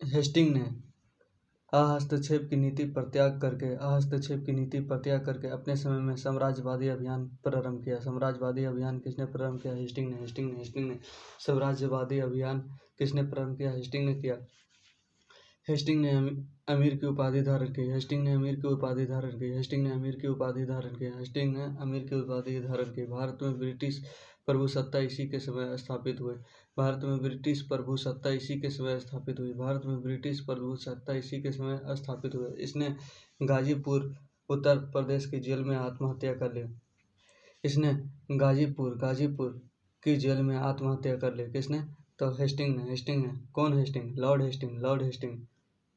Hasting ने हस्तक्षेप की नीति पर त्याग करके अपने समय में साम्राज्यवादी अभियान प्रारंभ किया। साम्राज्यवादी अभियान किसने प्रारंभ किया? हेस्टिंग ने। साम्राज्यवादी अभियान किसने प्रारंभ किया? हेस्टिंग ने किया। हेस्टिंग ने अमीर की उपाधि धारण की। भारत में ब्रिटिश प्रभुसत्ता इसी के समय स्थापित हुई। इसने गाजीपुर उत्तर प्रदेश की जेल में आत्महत्या कर ली। गाजीपुर की जेल में आत्महत्या कर ली। किसने? तो हेस्टिंग ने। कौन हेस्टिंग?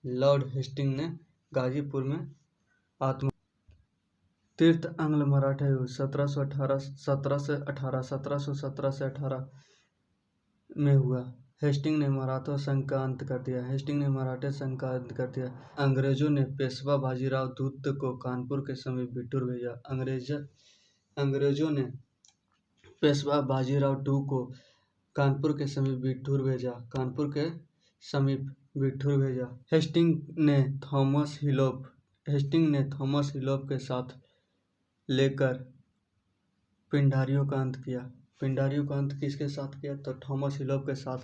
लॉर्ड हेस्टिंग ने गाजीपुर में आत्म तीर्थ आंग्ल मराठा युद्ध 1717 से 18 में हुआ। हेस्टिंग ने मराठा संघ का अंत कर दिया। अंग्रेजों ने पेशवा बाजीराव दूत को कानपुर के समीप बिठूर भेजा। अंग्रेजों ने पेशवा बाजीराव टू को कानपुर के समीप बिठूर भेजा। हेस्टिंग ने थॉमस हिलोप के साथ लेकर पिंडारियों का अंत किया। पिंडारियों का अंत किसके साथ किया? तो थॉमस हिलोप के साथ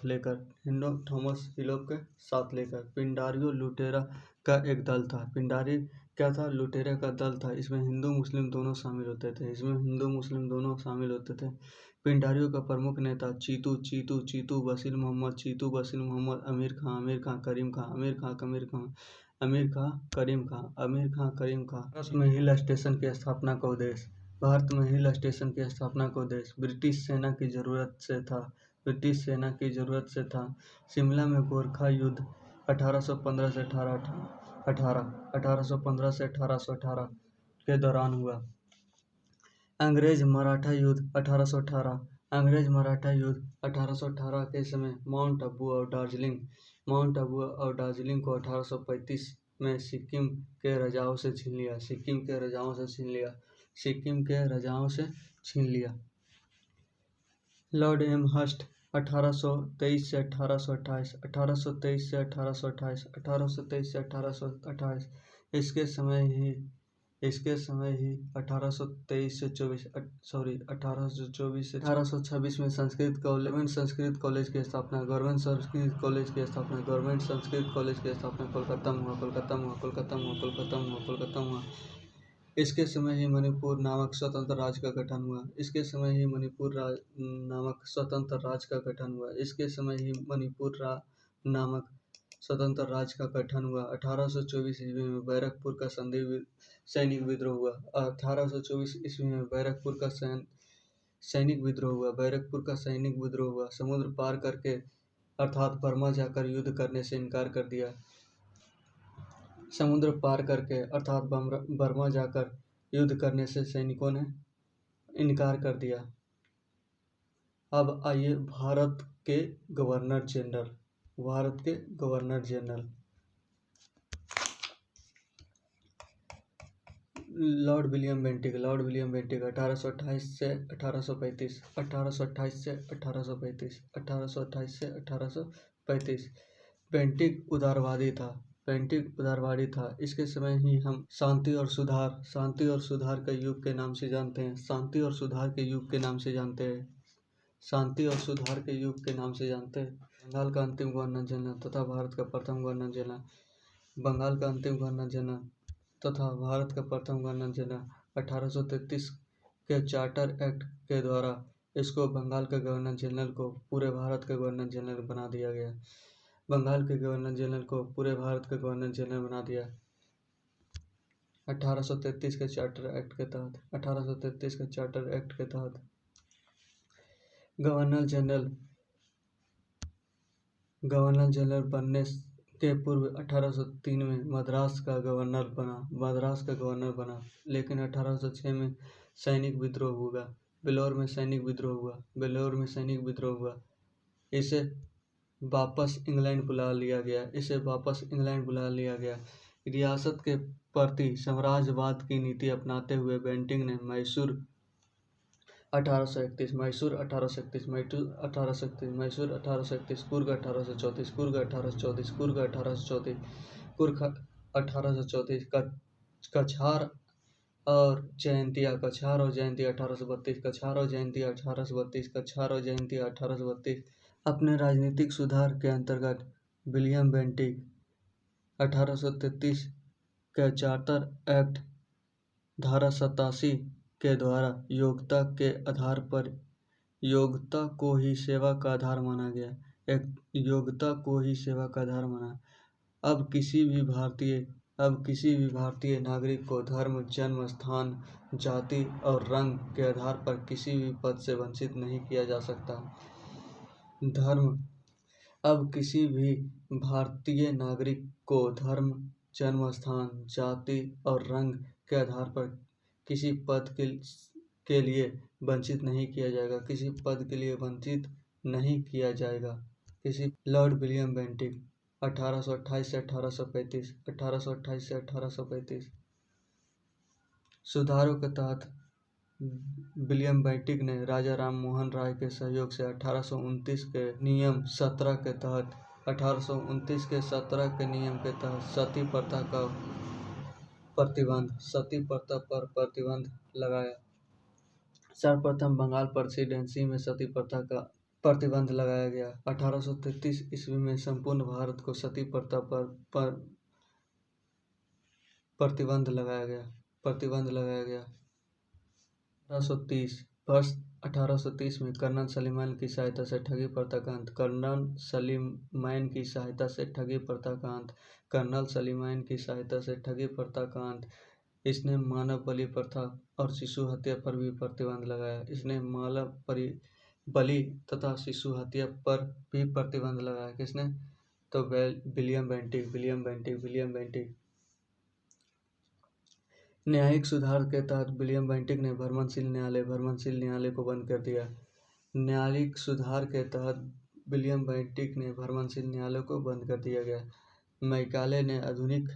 लेकर। पिंडारियों लुटेरा का एक दल था। पिंडारी क्या था? लुटेरा का दल था। इसमें हिंदू मुस्लिम दोनों शामिल होते थे। पिंडारियों का प्रमुख नेता चीतू बशीर मोहम्मद, अमीर खां करीम खां। भारत में हिल स्टेशन की स्थापना का उद्देश्य ब्रिटिश सेना की जरूरत से था। शिमला में गोरखा युद्ध 1815 से 1818 के दौरान हुआ। अंग्रेज मराठा युद्ध 1818 के समय माउंट आबू और दार्जिलिंग को 1835 में सिक्किम के राजाओं से छीन लिया। लॉर्ड एमहर्स्ट 1823 से 1828 इसके समय ही 1826 में गवर्नमेंट संस्कृत कॉलेज की स्थापना कोलकाता में हुआ। इसके समय ही मणिपुर नामक स्वतंत्र राज्य का गठन हुआ। 1824 ईस्वी में बैरकपुर का सैनिक विद्रोह हुआ। समुद्र पार करके अर्थात बर्मा जाकर युद्ध करने से इनकार कर दिया। बर्मा जाकर युद्ध करने से सैनिकों ने इनकार कर दिया। अब आइए भारत के governor general Lord William Bentinck 1828 से 1835। बेंटिक उदारवादी था। इसके समय ही हम शांति और सुधार के युग के नाम से जानते हैं। बंगाल का अंतिम गवर्नर जनरल तथा भारत का प्रथम गवर्नर जनरल 1833 के चार्टर एक्ट के द्वारा इसको बंगाल के गवर्नर जनरल को पूरे भारत का गवर्नर जनरल बना दिया गया। 1833 के चार्टर एक्ट के तहत गवर्नर जनरल बनने के पूर्व 1803 में मद्रास का गवर्नर बना, लेकिन 1806 में सैनिक विद्रोह हुआ। बेलोर में सैनिक विद्रोह हुआ। इसे वापस इंग्लैंड बुला लिया गया। रियासत के प्रति साम्राज्यवाद की नीति अपनाते हुए बेंटिक ने 1831 मैसूर 1831 मैसूर 1831 मैसूर 1831 कुर्ग 1834 कुर्ग 1834 कुर्ग 1834 कुर्ग 1834 कछार और जयंतिया 1832 कछार और जयंतिया 1832 कछार और जयंतिया 1832। अपने राजनीतिक सुधार के अंतर्गत विलियम बेंटिक 1833 के चार्टर एक्ट धारा 87 के द्वारा योग्यता को ही सेवा का आधार माना गया। योग्यता को ही सेवा का आधार माना। अब किसी भी भारतीय नागरिक को धर्म, जन्म स्थान, जाति और रंग के आधार पर किसी भी पद से वंचित नहीं किया जा सकता। अब किसी भी भारतीय नागरिक को धर्म, जन्म स्थान, जाति और रंग के आधार पर किसी पद के लिए वंचित नहीं किया जाएगा। किसी पद के लिए वंचित नहीं किया जाएगा। लॉर्ड विलियम बेंटिक 1828 से 1835 1828 से 1835। सुधारों के तहत विलियम बेंटिक ने राजा राम मोहन राय के सहयोग से 1829 के नियम 17 के तहत 1829 के 17 के नियम के तहत सती प्रथा पर प्रतिबंध लगाया। सर्वप्रथम बंगाल प्रेसिडेंसी में सती प्रथा का प्रतिबंध लगाया गया। 1833 ईस्वी में संपूर्ण भारत को सती प्रथा पर प्रतिबंध लगाया गया। 1830 में कर्नल सलीमैन की सहायता से ठगी प्रथा का अंत। इसने मानव बलि प्रथा और शिशु हत्या पर भी प्रतिबंध लगाया। बलि तथा शिशु हत्या पर भी प्रतिबंध लगाया। किसने? तो विलियम बेंटिक। न्यायिक सुधार के तहत विलियम बेंटिक ने भ्रमणशील न्यायालय को बंद कर दिया। न्यायिक सुधार के तहत विलियम बेंटिक ने भ्रमणशील न्यायालय को बंद कर दिया गया। मैकाले ने आधुनिक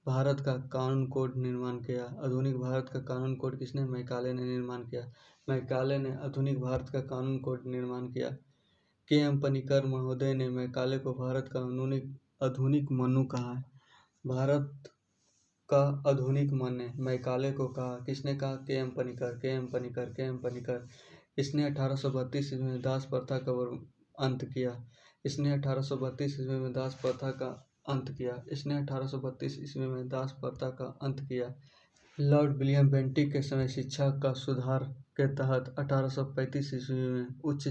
भारत का कानून कोड निर्माण किया। आधुनिक भारत का कानून कोड किसने? मैकाले ने निर्माण किया। मैकाले ने आधुनिक भारत का कानून कोड निर्माण किया। के.एम. पनिकर महोदय ने मैकाले को भारत का आधुनिक मनु कहा है। भारत का आधुनिक मन ने मैकाले को कहा। किसने कहा? के.एम. पनिकर। इसने 1832 ईस्वी में दास प्रथा का अंत किया। इसने 1832 ईस्वी में दास प्रथा का अंत किया। लॉर्ड विलियम बेंटिक के समय शिक्षा का सुधार के तहत 1835 ईस्वी में उच्च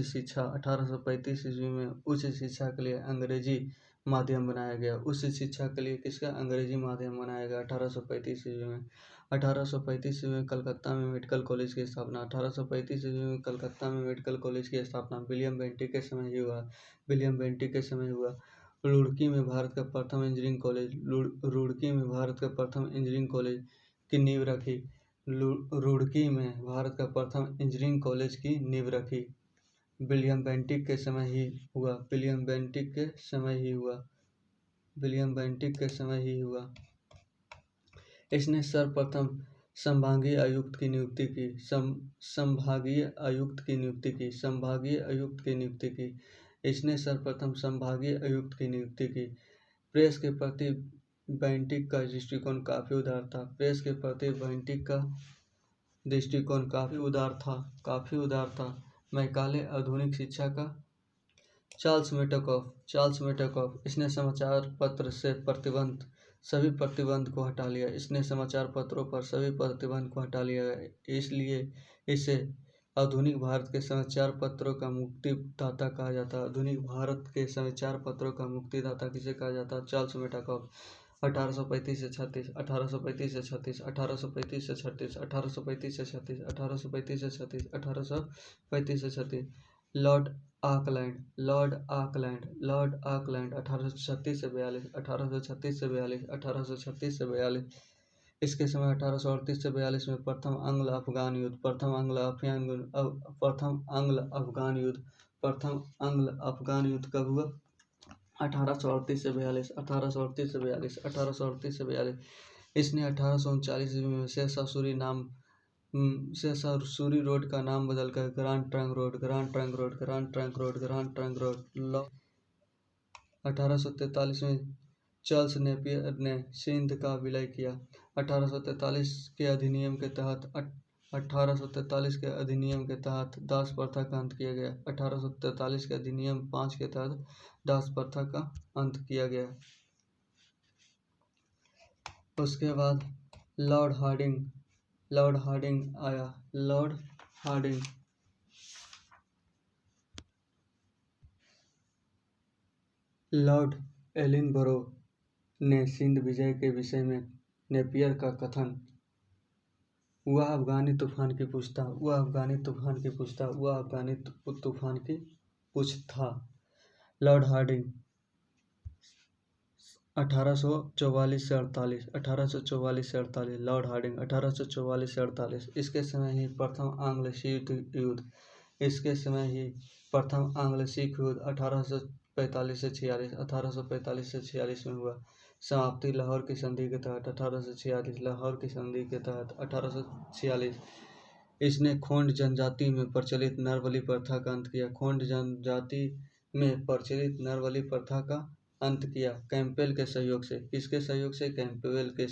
शिक्षा के लिए अंग्रेजी माध्यम बनाया गया। उच्च शिक्षा के लिए किसका? अंग्रेजी माध्यम बनाया गया 1835 ईस्वी में। 1835 ईस्वी में कलकत्ता में मेडिकल कॉलेज की स्थापना। 1835 ईस्वी में कलकत्ता में मेडिकल कॉलेज की स्थापना विलियम बेंटिक के समय ही हुआ। रुड़की में भारत का प्रथम इंजीनियरिंग कॉलेज की नींव रखी। रुड़की में भारत का प्रथम इंजीनियरिंग कॉलेज की नींव रखी। विलियम बेंटिक के समय ही हुआ। इसने सर्वप्रथम संभागीय आयुक्त की नियुक्ति की। इसने सर्वप्रथम संभागीय आयुक्त की नियुक्ति की। प्रेस के प्रति बेंटिक का दृष्टिकोण काफी उदार था। मैकाले आधुनिक शिक्षा का। चार्ल्स मेटाकॉफ इसने समाचार पत्र से सभी प्रतिबंध को हटा लिया। इसने समाचार पत्रों पर सभी प्रतिबंध को हटा लिया। इसलिए इसे आधुनिक भारत के समाचार पत्रों का मुक्तिदाता कहा जाता है। आधुनिक भारत के समाचार पत्रों का मुक्तिदाता किसे कहा जाता है? चार्ल्स मेटाकॉफ। 1835 से 36, 1835 से 36, 1835 से 36, 1835 से 36, 1835 से 36, 1835 से 36। लॉर्ड आकलैंड 1836 से 42, 1836 से 42, 1836 से 42। इसके समय 1838 से 42 में प्रथम अंग्ल अफगान युद्ध कब हुआ? 1838 से 42, 1838 से 42, 1838 से 42। इसने 1839 ईस्वी में शेरशाह सूरी नाम से सूरी रोड का नाम बदलकर grand trunk road, grand trunk road, grand trunk road, grand trunk road. 1843 में चार्ल्स नेपियर ने सिंध का विलय किया। 1843 के अधिनियम के तहत 1843 के अधिनियम के तहत दास प्रथा का अंत किया गया। 1843 के अधिनियम 5 के तहत दास प्रथा का अंत किया गया। उसके बाद लॉर्ड हार्डिंग आया। लॉर्ड एलिनबरो ने सिंध विजय के विषय में नेपियर का कथन, वह अफगानी तूफान की पूछ था। लॉर्ड हार्डिंग 1844 से 48 लॉर्ड हार्डिंग 1844 से 48। इसके समय ही प्रथम आंग्ल सिख युद्ध 1845 से 46 में हुआ। समाप्ति लाहौर की संधि के तहत 1846। इसने खोंड जनजाति में प्रचलित नरबलि प्रथा का अंत किया। कैंपबेल के सहयोग से। किसके सहयोग से? कैंपबेल के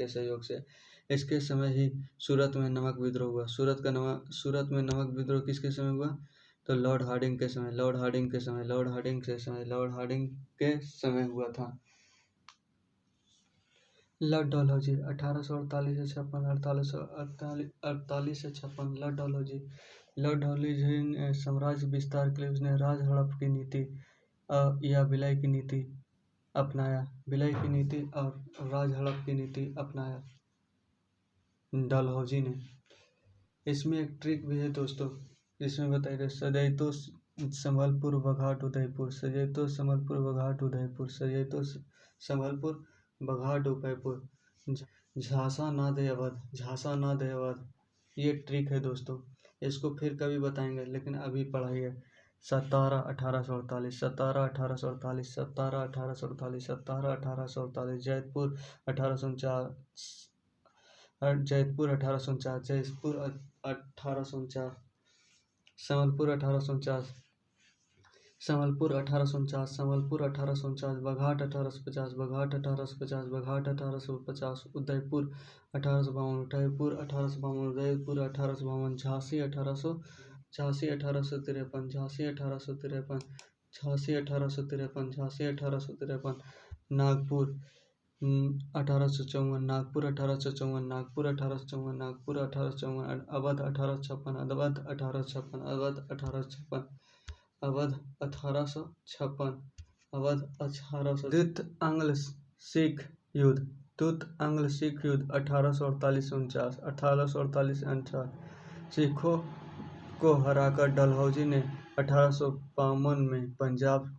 सहयोग से। इसके समय ही सूरत में नमक विद्रोह हुआ। सूरत में नमक विद्रोह किसके समय हुआ? तो लॉर्ड हार्डिंग के समय हुआ था। लॉर्ड डलहौजी 1848 से 56। लॉर्ड डलहौजी ने साम्राज्य विस्तार के लिए उसने राज हड़प की नीति या विलय की नीति और राज हड़प की नीति अपनाया डलहौजी ने। इसमें एक ट्रिक भी है दोस्तों, जिसमें बताइए सजैतो संबलपुर बघाट उदयपुर, झांसा ना दे अवध। ये ट्रिक है दोस्तों, इसको फिर कभी बताएंगे, लेकिन अभी पढ़ाइए। सतारा 1848, जयपुर 1849, संबलपुर 1849, बघाट 1850, उदयपुर 1852, झांसी 1853, नागपुर 1854, अवध 1856। द्वितीय आंग्ल सिख युद्ध 1848 से 49। सिखों को हराकर डलहौजी ने 1852 में पंजाब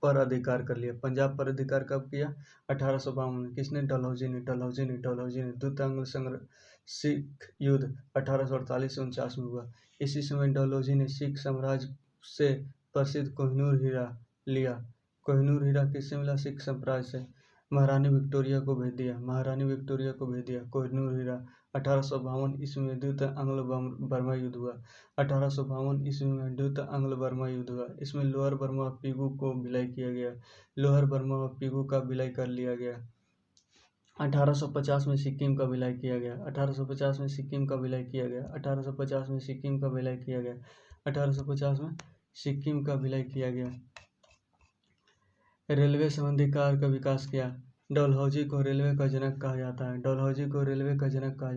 पर अधिकार कर लिया। पंजाब पर अधिकार कब किया? 1852 में। किसने? डलहौजी ने। द्वितीय आंग्ल सिख युद्ध 1848 से 49 में हुआ। इसी समय डलहौजी ने सिख साम्राज्य से प्रसिद्ध कोहिनूर हीरा लिया। कोहिनूर हीरा किससे मिला? सिख साम्राज्य से। महारानी विक्टोरिया को भेज दिया कोहिनूर हीरा। 1852 ईस्वी में द्वितीय आंग्ल बर्मा युद्ध हुआ। 1852 ईस्वी में द्वितीय आंग्ल बर्मा युद्ध हुआ। इसमें लोअर बर्मा और पीगू को विलय किया गया। लोअर बर्मा और पीगू का विलय कर लिया गया। 1850 में सिक्किम का विलय किया गया। 1850 में सिक्किम का विलय किया गया। 1850 में सिक्किम का विलय किया गया। 1850 में सिक्किम का विलय किया गया। रेलवे संबंधी कार्य का विकास किया। डलहौजी को रेलवे का जनक कहा जाता है। डलहौजी को रेलवे का जनक कहा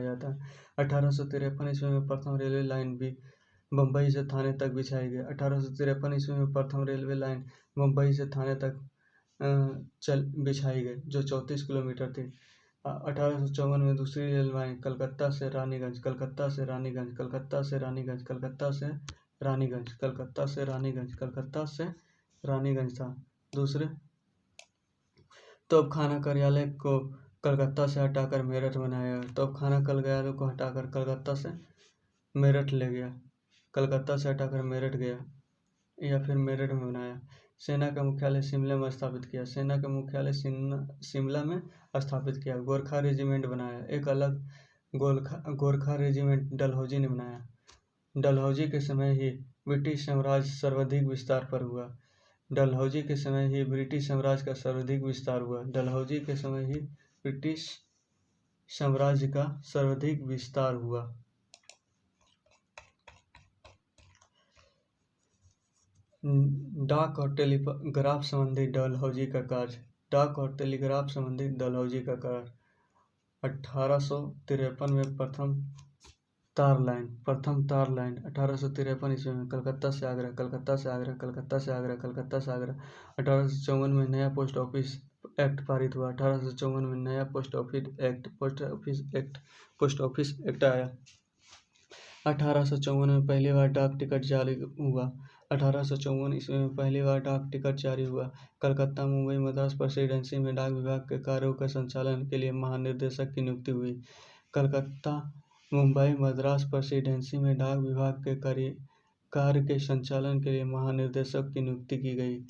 जाता है। 1853 ईस्वी में प्रथम रेलवे लाइन भी बम्बई से थाने तक बिछाई गई। 1853 ईस्वी में प्रथम रेलवे लाइन मुंबई से थाने तक बिछाई गई, जो 34 किलोमीटर थी। 1854 में दूसरी रेल लाइन कलकत्ता से रानीगंज था। दूसरे तोपखाना कार्यालय को कलकत्ता से हटाकर मेरठ बनाया। तोपखाना कार्यालय को हटाकर कलकत्ता से मेरठ ले गया। कलकत्ता से हटाकर मेरठ गया या फिर मेरठ में बनाया। सेना का मुख्यालय शिमला में स्थापित किया। सेना का मुख्यालय शिमला में स्थापित किया। गोरखा रेजिमेंट बनाया। एक अलग गोरखा रेजिमेंट डलहौजी ने बनाया। डलहौजी के समय ही ब्रिटिश साम्राज्य सर्वाधिक विस्तार पर हुआ। डलहौजी के समय ही ब्रिटिश साम्राज्य का सर्वाधिक विस्तार हुआ। डलहौजी के समय ही ब्रिटिश साम्राज्य का सर्वाधिक विस्तार हुआ। डाक और टेलीग्राफ संबंधी डलहौजी का कार्य। डाक और टेलीग्राफ संबंधी डलहौजी का कार्य। 1853 में प्रथम तार लाइन 1853 ईस्वी में कलकत्ता से आगरा, कलकत्ता से आगरा, कलकत्ता से आगरा, कलकत्ता से आगरा। 1854 में नया पोस्ट ऑफिस एक्ट पारित हुआ। 1854 में नया पोस्ट ऑफिस एक्ट आया। 1854 में पहली बार डाक टिकट जारी हुआ। 1854 ईस्वी में पहली बार डाक टिकट जारी हुआ। कलकत्ता, मुंबई, मद्रास प्रेसिडेंसी में डाक विभाग के कार्यों के संचालन के लिए महानिदेशक की नियुक्ति हुई। कलकत्ता, मुंबई, मद्रास प्रेसिडेंसी में डाक विभाग के कार्य के संचालन के लिए महानिदेशक की नियुक्ति की गई।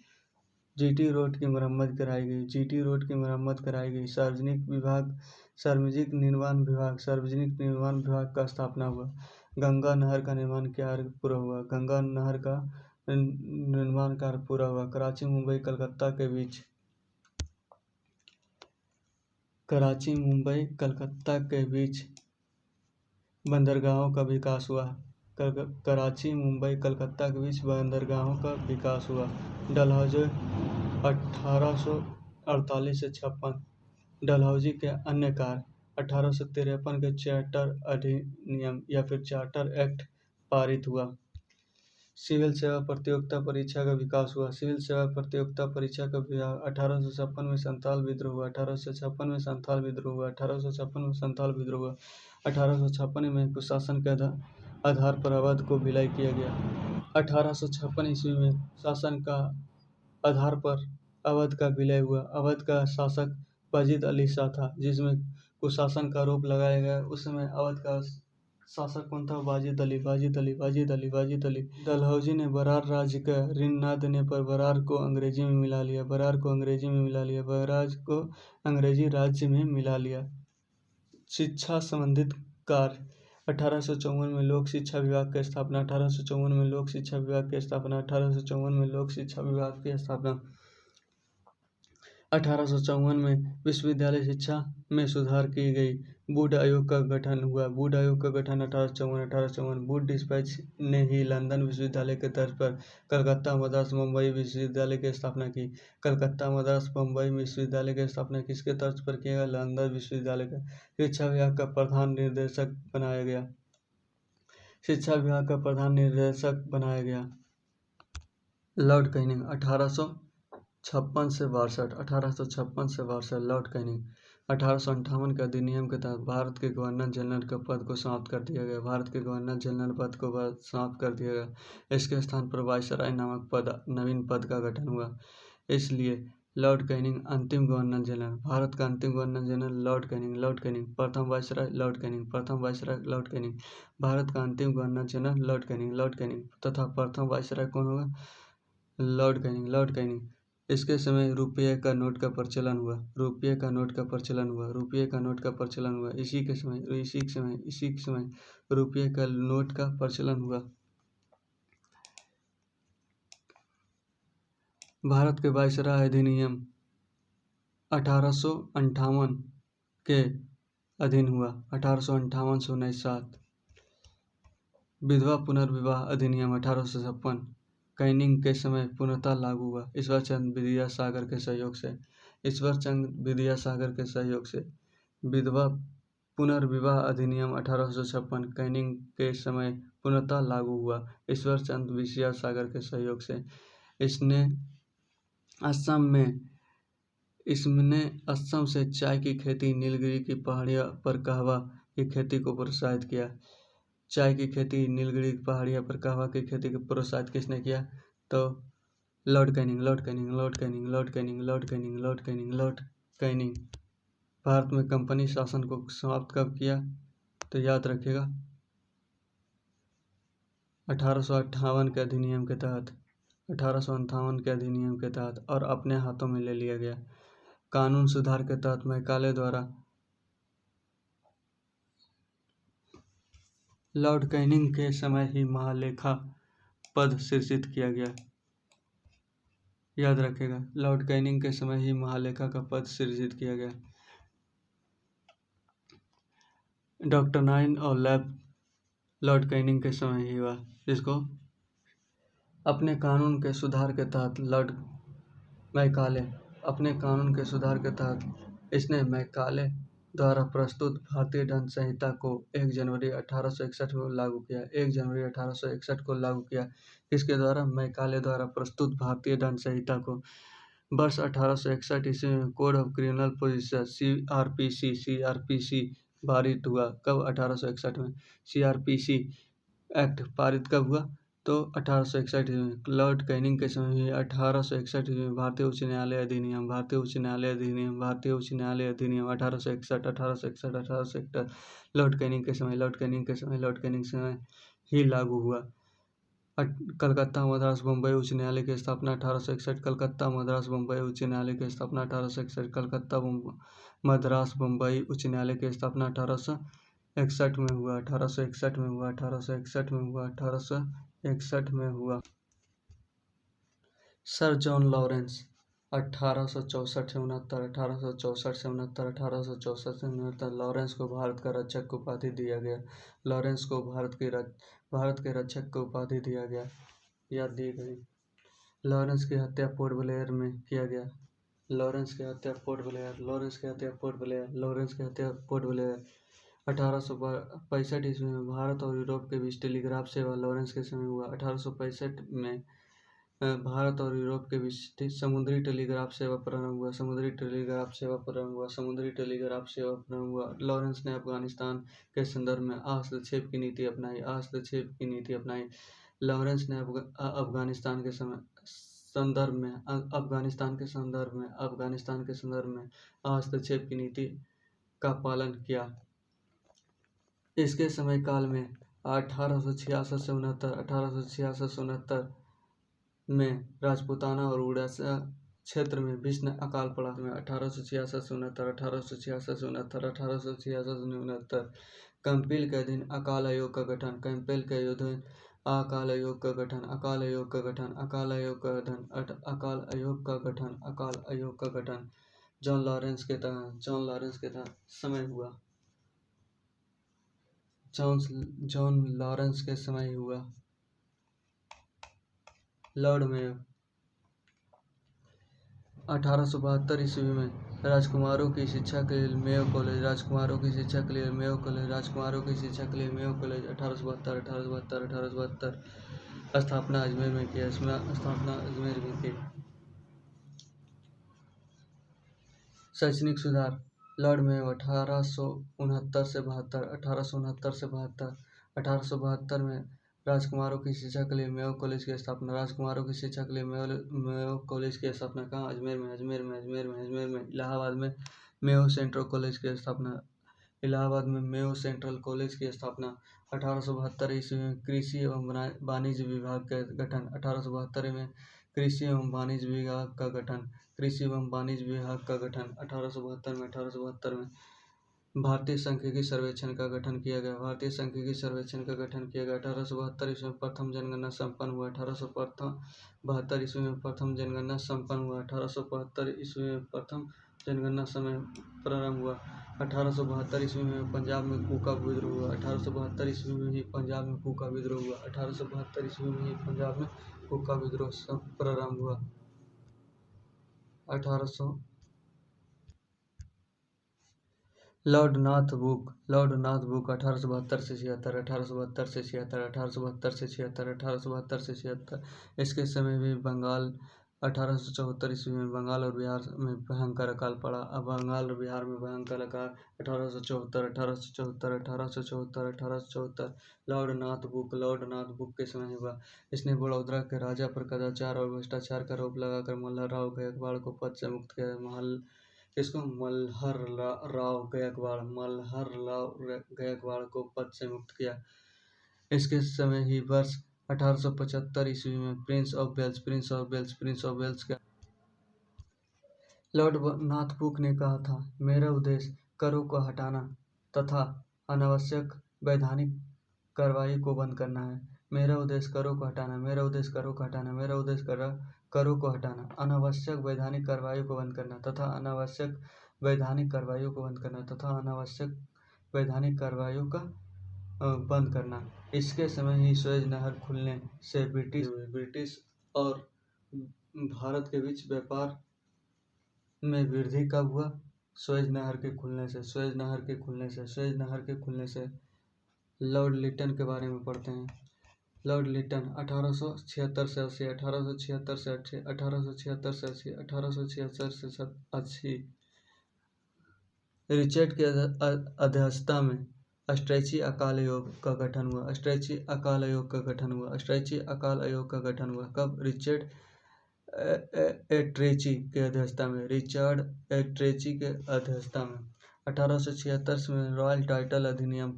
जीटी रोड की मरम्मत कराई गई। जीटी रोड की मरम्मत कराई गई। सार्वजनिक निर्माण विभाग का स्थापना हुआ। गंगा नहर का निर्माण कार्य पूरा हुआ। गंगा नहर का निर्माण कार्य पूरा हुआ। कराची, मुंबई, कलकत्ता के बीच बंदरगाहों का विकास हुआ। कराची, मुंबई, कलकत्ता के बीच बंदरगाहों का विकास हुआ। डलहौजी 1848 से 56। डलहौजी के अन्य कार्य। 1853 के चार्टर अधिनियम या फिर चार्टर एक्ट पारित हुआ। सिविल सेवा प्रतियोगिता परीक्षा का विकास हुआ। सिविल सेवा प्रतियोगिता परीक्षा का विकास 1856 में संथाल विद्रोह हुआ। 1856 में संथाल विद्रोह हुआ। 1856 में संथाल विद्रोह हुआ। 1856 में कुशासन के आधार पर अवध को विलय किया गया। 1856 ईस्वी में शासन का आधार पर अवध का विलय हुआ। अवध का शासक वाजिद अली शाह था, जिसमें कुशासन का आरोप लगाया गया। उस समय अवध का शासक कौन था? वाजिद अली। डलहौजी ने बरार राज्य का ऋण न देने पर बरार को अंग्रेजी में मिला लिया। बरार को अंग्रेजी राज्य में मिला लिया। शिक्षा संबंधित कार्य। 1854 में लोक शिक्षा विभाग की स्थापना। 1854 में लोक शिक्षा विभाग की स्थापना। 1854 में लोक शिक्षा विभाग की स्थापना। 1854 में विश्वविद्यालय शिक्षा में सुधार की गई। वुड आयोग का गठन हुआ। वुड आयोग का गठन 1854। वुड डिस्पैच ने ही लंदन विश्वविद्यालय के तर्ज पर कलकत्ता, मद्रास, मुंबई विश्वविद्यालय की स्थापना की। कलकत्ता, मद्रास, मुंबई विश्वविद्यालय की स्थापना किसके तर्ज पर किया गया? लंदन विश्वविद्यालय का। शिक्षा विभाग का प्रधान निदेशक बनाया गया। शिक्षा विभाग का प्रधान निदेशक बनाया गया लॉर्ड कैनिंग। 1856 से 62 लॉर्ड कैनिंग। 1858 के अधिनियम के तहत भारत के गवर्नर जनरल के पद को समाप्त कर दिया गया। भारत के गवर्नर जनरल पद को समाप्त कर दिया गया। इसके स्थान पर वायसराय नामक नवीन पद का गठन हुआ। इसलिए लॉर्ड कैनिंग अंतिम गवर्नर जनरल। भारत का अंतिम गवर्नर जनरल लॉर्ड कैनिंग। प्रथम वायसराय लॉर्ड कैनिंग। भारत का अंतिम गवर्नर जनरल लॉर्ड कैनिंग तथा प्रथम वायसराय कौन होगा? Lord Canning. इसके समय रुपये का नोट का प्रचलन हुआ। इसी के समय रुपये का नोट का प्रचलन हुआ। भारत के वायसराय अधिनियम 1858 के अधीन हुआ। 1858 से 1907। विधवा पुनर्विवाह अधिनियम 1856 कैनिंग के समय पूर्णतः लागू हुआ। ईश्वरचंद विद्यासागर के सहयोग से विधवा पुनर्विवाह अधिनियम 1856 कैनिंग के समय पूर्णतः लागू हुआ। ईश्वरचंद विद्यासागर के सहयोग से इसने असम से चाय की खेती, नीलगिरी की पहाड़ियों पर कहवा की खेती को प्रोत्साहित किया। चाय की खेती, नीलगिरी की पहाड़ियों पर कहवा की खेती को प्रोत्साहित किसने किया? तो लॉर्ड कैनिंग। भारत में कंपनी शासन को समाप्त कब किया? तो याद रखिएगा 1858 के अधिनियम के तहत। 1858 के अधिनियम के तहत और अपने हाथों में ले लिया गया। कानून सुधार के तहत मैकाले द्वारा लॉर्ड कैनिंग के समय ही महालेखा पद सृजित किया गया। याद रखेगा, लॉर्ड कैनिंग के समय ही महालेखा का पद सृजित किया गया। डॉक्टर नाइन और लैब लॉर्ड कैनिंग के समय ही हुआ, जिसको अपने कानून के सुधार के तहत लॉर्ड मैकाले अपने कानून के सुधार के तहत इसने मैकाले द्वारा प्रस्तुत भारतीय दंड संहिता को 1 जनवरी 1861 को लागू किया। 1 जनवरी 1861 को लागू किया, इसके द्वारा मैकाले द्वारा प्रस्तुत भारतीय दंड संहिता को वर्ष 1861 ईस्वी में code of criminal procedure CRPC पारित हुआ। कब? 1861 में। CRPC एक्ट पारित कब हुआ? तो 1861 में। लॉर्ड कैनिंग के समय में 1861 में भारतीय उच्च न्यायालय अधिनियम 1861 लॉर्ड कैनिंग के समय ही लागू हुआ। कलकत्ता मद्रास बम्बई उच्च न्यायालय की स्थापना 1861। कलकत्ता मद्रास बम्बई उच्च न्यायालय की स्थापना 1861। कलकत्ता मद्रास बम्बई उच्च न्यायालय की स्थापना 1861 में हुआ। 1861 में हुआ। सर जॉन लॉरेंस 1864 से 69 लॉरेंस को भारत का रक्षक उपाधि दिया गया। लॉरेंस को भारत के रक्षक को उपाधि दिया गया या दी गई। लॉरेंस की हत्या पोर्ट ब्लेयर में किया गया। लॉरेंस की हत्या पोर्ट ब्लेयर 1865 ईस्वी में भारत और यूरोप के बीच टेलीग्राफ सेवा लॉरेंस के समय हुआ। 1865 में भारत और यूरोप के बीच समुद्री टेलीग्राफ सेवा प्रारंभ हुआ। लॉरेंस ने अफगानिस्तान के संदर्भ में हस्तक्षेप की नीति अपनाई। लॉरेंस ने अफगानिस्तान के संदर्भ में हस्तक्षेप की नीति का पालन किया। इसके समय काल में 1866 से 69 में राजपूताना और उड़ीसा क्षेत्र में भीषण अकाल पड़ा। 1866 से 69 कंपिल के अधीन अकाल आयोग का गठन जॉन लॉरेंस के तहत समय हुआ। जॉन लॉरेंस के समय हुआ। लॉर्ड मेयो 1872 ईस्वी में राजकुमारों की शिक्षा के लिए मेयो कॉलेज 1872 स्थापना अजमेर में की। शैक्षणिक सुधार लॉर्ड मेयो 1869 से 1872 में राजकुमारों की शिक्षा के लिए मेयो कॉलेज की स्थापना। मेयो कॉलेज की स्थापना कहाँ? अजमेर में। इलाहाबाद में मेयो सेंट्रल कॉलेज की स्थापना। 1872 ईस्वी में कृषि एवं वाणिज्य विभाग का गठन। 1872 में कृषि एवं वाणिज्य विभाग का गठन। 1872 में भारतीय सांख्यिकी सर्वेक्षण का गठन किया गया। 1872 ईस्वी में प्रथम जनगणना संपन्न हुआ। 1872 ईस्वी में प्रथम जनगणना समय प्रारंभ हुआ। 1872 ईस्वी में पंजाब में कूका विद्रोह हुआ। 1872 ईस्वी में ही पंजाब में कूका विद्रोह प्रारंभ हुआ। लॉर्ड नाथ बुक 1872 से 76। इसके समय भी बंगाल 1874 ईस्वी में बंगाल और बिहार में भयंकर अकाल पड़ा। 1874 लॉर्ड नाथ बुक के समय हुआ। इसने बड़ौदा के राजा पर कदाचार और भ्रष्टाचार का आरोप लगाकर मल्हार राव गायकवाड़ को पद से मुक्त किया। मल्हार राव गायकवाड़ को पद से मुक्त किया। इसके समय ही वर्ष 1875 ईस्वी में प्रिंस ऑफ वेल्स का लॉर्ड नाथपुक ने कहा था, मेरा उद्देश्य करों को हटाना तथा अनावश्यक वैधानिक कार्रवाई को बंद करना है। मेरा उद्देश्य करों को हटाना, मेरा उद्देश्य करों को हटाना, मेरा उद्देश्य करों को हटाना, अनावश्यक वैधानिक कार्रवाई को बंद करना तथा अनावश्यक वैधानिक कार्रवाइयों को बंद करना तथा अनावश्यक वैधानिक कार्रवाइयों का बंद करना। इसके समय ही सुएज नहर खुलने से ब्रिटिश और भारत के बीच व्यापार में वृद्धि कब हुआ? सुएज नहर के खुलने से लॉर्ड लिटन के बारे में पढ़ते हैं। लॉर्ड लिटन 1876 से 80, 1876 से 80, 1876 से 80, 1876 से 80 रिचर्ड की अध्यक्षता में स्ट्रेची अकाल आयोग का गठन हुआ। स्ट्रेची अकाल आयोग का गठन हुआ कब? रिचर्ड एट्रेची के अध्यक्षता में 1876 में रॉयल टाइटल अधिनियम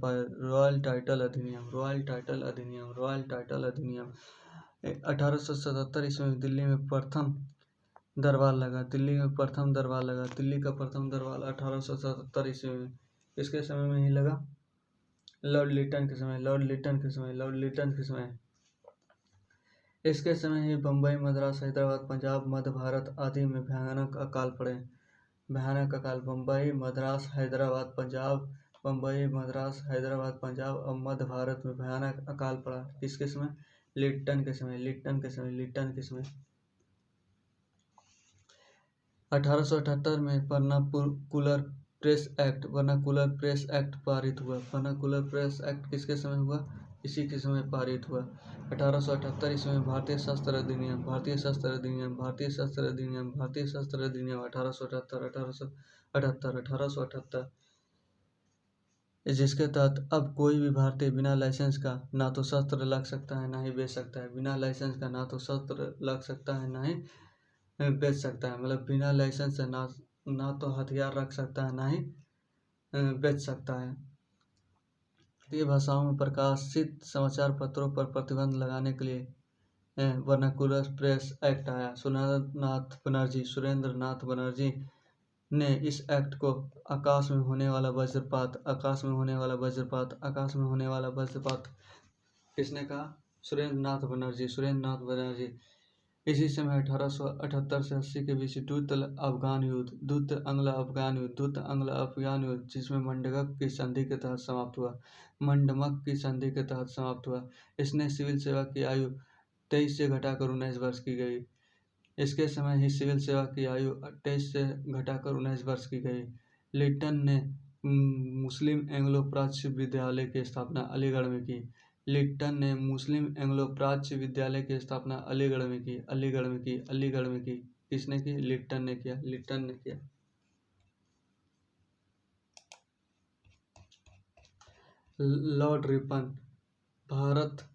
1877 ईस्वी में दिल्ली में प्रथम दरबार लगा। दिल्ली का प्रथम दरबार 1877 ईस्वी में किसके समय में ही लगा? लॉर्ड लिटन के समय। इसके समय ही बम्बई, मद्रास, हैदराबाद, पंजाब, मध्य भारत आदि में भयानक अकाल पड़े। बम्बई, मद्रास, हैदराबाद, पंजाब और मध्य भारत में भयानक अकाल पड़ा। किसके समय? लिटन के समय। 1878 में वर्नाकुलर प्रेस एक्ट पारित हुआ। वर्नाकुलर प्रेस एक्ट किसके समय हुआ? इसी के समय पारित हुआ। 1878 ईस्वी में भारतीय शस्त्र अधिनियम 1878 जिसके तहत अब कोई भी भारतीय बिना लाइसेंस का ना तो शस्त्र लग सकता है ना ही बेच सकता है। बिना लाइसेंस का ना तो शस्त्र लग सकता है ना ही बेच सकता है। मतलब बिना लाइसेंस से ना तो हथियार रख सकता है ना ही बेच सकता है। भारतीय भाषाओं में प्रकाशित समाचार पत्रों पर प्रतिबंध लगाने के लिए वर्नाकुलर प्रेस एक्ट आया। सुरेंद्र नाथ बनर्जी ने इस एक्ट को आकाश में होने वाला वज्रपात किसने कहा? सुरेंद्र नाथ बनर्जी। इसी समय 1878 से 80 के बीच द्वित अंग्ल अफगान युद्ध जिसमें मंडमक की संधि के तहत समाप्त हुआ। इसने सिविल सेवा की आयु 23 से घटाकर 19 वर्ष की गई। इसके समय ही सिविल सेवा की आयु 23 से घटाकर 19 वर्ष की गई। लिटन ने मुस्लिम एंग्लो प्राच्य विद्यालय की स्थापना अलीगढ़ में की। किसने की? लिटन ने किया। लॉर्ड रिपन भारत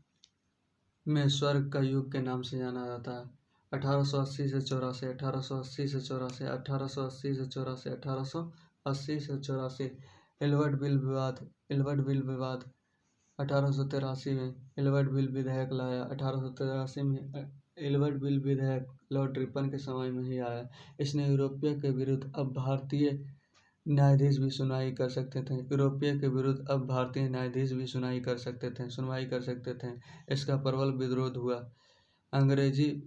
में स्वर्ग का युग के नाम से जाना जाता है। 1880 से 84 एल्बर्ट बिल विवाद 1883 में एल्बर्ट बिल विधेयक लाया। 1883 में एल्बर्ट बिल विधेयक लॉर्ड रिपन के समय में ही आया। इसने यूरोपीय के विरुद्ध अब भारतीय न्यायाधीश भी सुनवाई कर सकते थे। इसका प्रबल विरोध हुआ। अंग्रेजी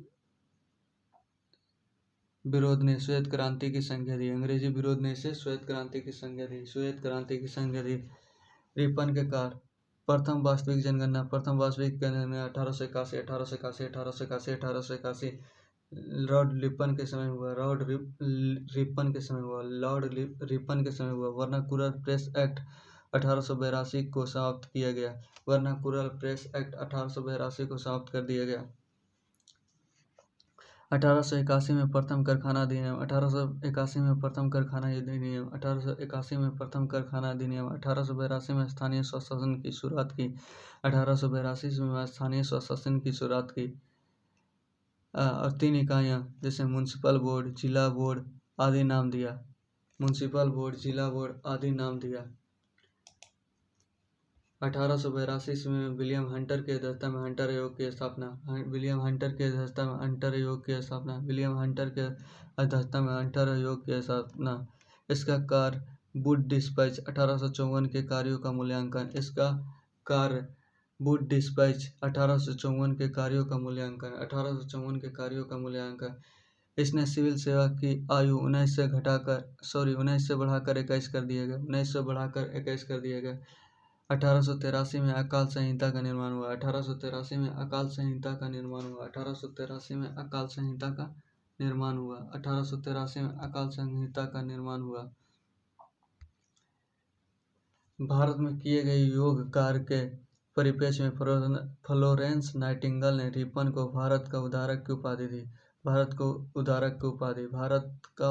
विरोध ने श्वेत क्रांति की संज्ञा दी। रिपन के कार्य प्रथम वास्तविक जनगणना 1881 लॉर्ड रिपन के समय हुआ। वर्नाकुलर प्रेस एक्ट 1882 को समाप्त किया गया। 1882 को समाप्त कर दिया गया। 1881 में प्रथम कारखाना अधिनियम 1882 में स्थानीय स्वशासन की शुरुआत की। 1882 में स्थानीय स्वशासन की शुरुआत की और 3 इकाइयाँ जैसे म्युनिसिपल बोर्ड, जिला बोर्ड आदि नाम दिया। 1882 ईस्वी में विलियम हंटर की अध्यक्षता में हंटर आयोग की स्थापना। विलियम हंटर की अध्यक्षता में हंटर आयोग की स्थापना। विलियम हंटर के अध्यक्षता में हंटर आयोग की स्थापना। इसका कार्य वुड डिस्पैच 1854 के कार्यों का मूल्यांकन। इसका कार्य वुड डिस्पैच 1854 के कार्यों का मूल्यांकन। 1854 के कार्यों का मूल्यांकन। इसने सिविल सेवा की आयु 19 से बढ़ाकर 21 कर दिया गया। 19 से बढ़ाकर 21 कर दिया गया। 1883 में अकाल संहिता का निर्माण हुआ। 1883 में अकाल संहिता का निर्माण हुआ। 1883 में अकाल संहिता का निर्माण हुआ। 1883 में अकाल संहिता का निर्माण हुआ। भारत में किए गए योग कार्य के परिप्रेक्ष्य में फ्लोरेंस नाइटिंगेल ने रिपन को भारत का उद्धारक की उपाधि दी। भारत का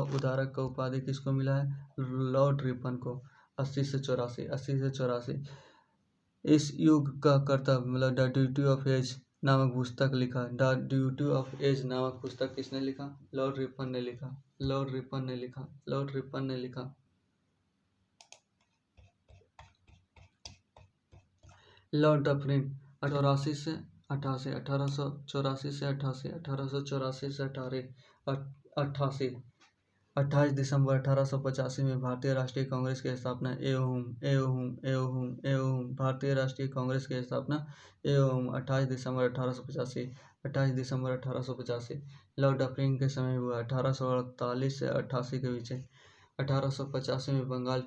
उद्धारक की उपाधि किसको मिला है? लॉर्ड रिपन को। 80 से 84। इस युग का कर्तव्य मतलब द ड्यूटी ऑफ एज नामक पुस्तक लिखा। द ड्यूटी ऑफ एज नामक पुस्तक किसने लिखा? लॉर्ड रिपन ने लिखा। लॉर्ड डफरिन 1884 से 88, 28 दिसंबर 1885 में भारतीय राष्ट्रीय कांग्रेस की स्थापना। भारतीय राष्ट्रीय कांग्रेस की स्थापना 28 दिसंबर 1885। लॉर्ड डफरिन के समय हुआ 1848 से 88 के बीच। 1885 में Bengal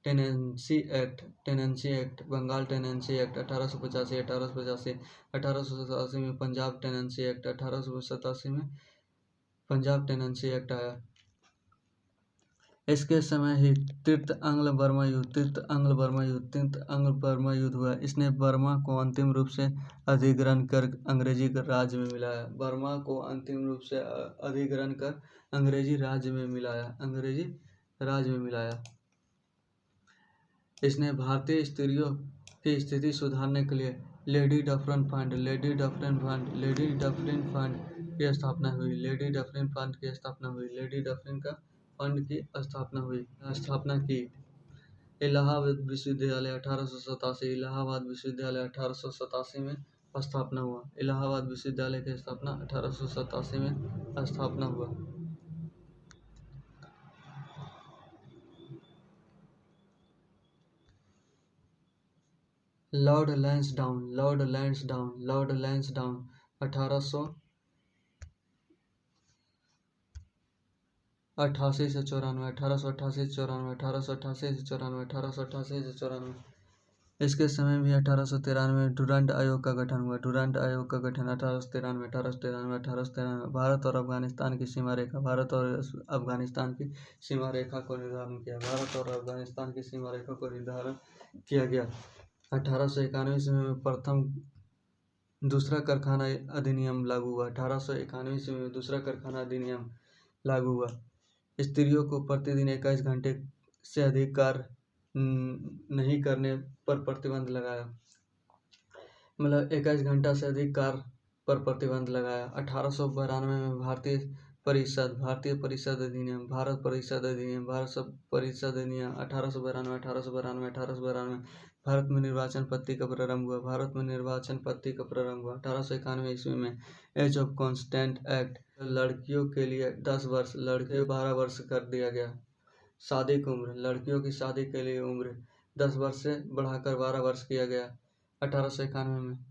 tenancy act Bengal tenancy act 1885। 1887 में पंजाब टेनेंसी एक्ट। 1887 में पंजाब टेनेंसी एक्ट आया। इसके समय ही तृतीय अंग्ल बर्मा युद्ध हुआ। इसने बर्मा को अंतिम रूप से अधिग्रहण कर अंग्रेजी राज में मिलाया। इसने भारतीय स्त्रियों की स्थिति सुधारने के लिए लेडी डफरिन फंड की स्थापना हुई। लेडी डफरिन की स्थापना की। इलाहाबाद विश्वविद्यालय 1887 में स्थापना हुआ। इलाहाबाद विश्वविद्यालय की स्थापना 1887 में स्थापना हुआ। लॉर्ड लैंसडाउन 1888 से 94। इसके समय भी 1893 में डुरंड आयोग का गठन हुआ। 1893। भारत और अफगानिस्तान की सीमा रेखा को निर्धारण किया गया। 1891 ईस्वी में प्रथम दूसरा कारखाना अधिनियम लागू हुआ। स्त्रियों को प्रतिदिन 21 घंटे से अधिक कार्य नहीं करने पर प्रतिबंध लगाया। 21 घंटा से अधिक कार्य पर प्रतिबंध लगाया। 1892 में भारत परिषद अधिनियम 1892। भारत में निर्वाचन पद्धति का प्रारंभ हुआ। 1891 ईस्वी में एज ऑफ कंसेंट एक्ट लड़कियों के लिए 10 वर्ष, लड़के 12 वर्ष कर दिया गया। शादी की उम्र, लड़कियों की शादी के लिए उम्र 10 वर्ष से बढ़ाकर 12 वर्ष किया गया। 1891 में